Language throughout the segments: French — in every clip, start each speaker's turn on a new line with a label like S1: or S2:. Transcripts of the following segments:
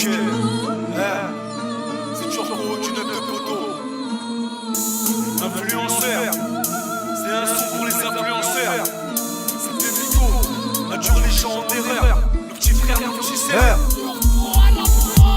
S1: Ok, c'est Turco du 9 de poteau. Influenceur, c'est un son pour les influenceurs. C'était Miko, nature les gens en erreur. Le petit frère, le petit sœur.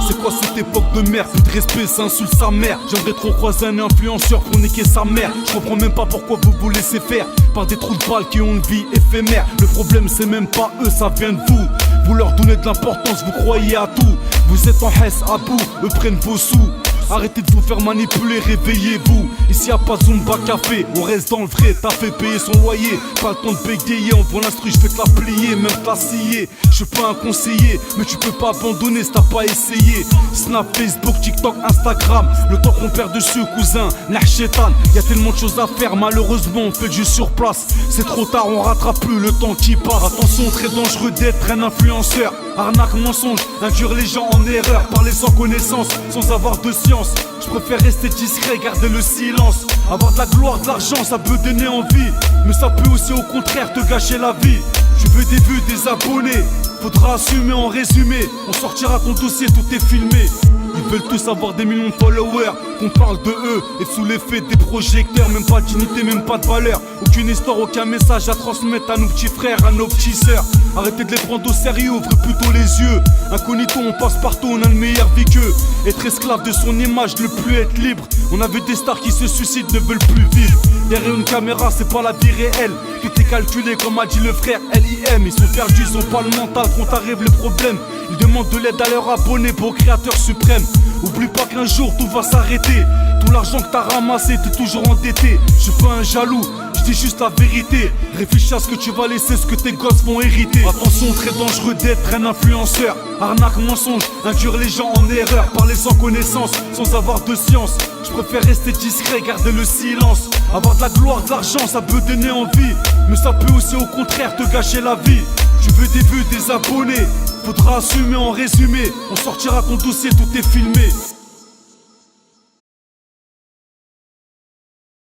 S2: C'est quoi cette époque de merde? Plus de respect, ça insulte sa mère. J'aimerais trop croiser un influenceur pour niquer sa mère. Je comprends même pas pourquoi vous vous laissez faire par des trous de balles qui ont une vie éphémère. Le problème c'est même pas eux, ça vient de vous. Vous leur donnez de l'importance, vous croyez à tout. Vous êtes en hesse à bout, eux prennent vos sous. Arrêtez de vous faire manipuler, réveillez-vous. Ici y'a pas Zumba Café, on reste dans le vrai. T'as fait payer son loyer, pas le temps de bégayer. On voit l'instru, je fais te la plier, même te la scier. Je suis pas un conseiller, mais tu peux pas abandonner si t'as pas essayé. Snap, Facebook, TikTok, Instagram. Le temps qu'on perd dessus, cousin, Narchetan. Y'a tellement de choses à faire, malheureusement on fait du sur place. C'est trop tard, on rattrape plus le temps qui passe. Attention, très dangereux d'être un influenceur. Arnaque, mensonge, induire les gens en erreur. Parler sans connaissance, sans avoir de science. Je préfère rester discret, garder le silence. Avoir de la gloire, de l'argent, ça peut donner envie. Mais ça peut aussi au contraire te gâcher la vie. Tu veux des vues, des abonnés, faudra assumer en résumé. On sortira ton dossier, tout est filmé. Ils veulent tous avoir des millions de followers, qu'on parle de eux et sous l'effet des projecteurs. Même pas d'unité, même pas de valeur. Aucune histoire, aucun message à transmettre à nos petits frères, à nos petits sœurs. Arrêtez de les prendre au sérieux, ouvrez plutôt les yeux. Incognito, on passe partout, on a une meilleure vie qu'eux. Être esclave de son image, ne plus être libre. On a vu des stars qui se suicident, ne veulent plus vivre. Derrière une caméra, c'est pas la vie réelle. Tout est calculé, comme a dit le frère LIM. Ils sont perdus, ils ont pas le mental quand arrive le problème. Ils demandent de l'aide à leurs abonnés pour créateur suprême. Oublie pas qu'un jour tout va s'arrêter. Tout l'argent que t'as ramassé, t'es toujours endetté. Je suis pas un jaloux, je dis juste la vérité. Réfléchis à ce que tu vas laisser, ce que tes gosses vont hériter. Attention, très dangereux d'être un influenceur. Arnaque, mensonge, induire les gens en erreur. Parler sans connaissance, sans avoir de science. Je préfère rester discret, garder le silence. Avoir de la gloire, de l'argent, ça peut donner envie. Mais ça peut aussi au contraire te gâcher la vie. Tu veux des vues, des abonnés, faudra assumer en résumé. On sortira ton dossier, tout est filmé.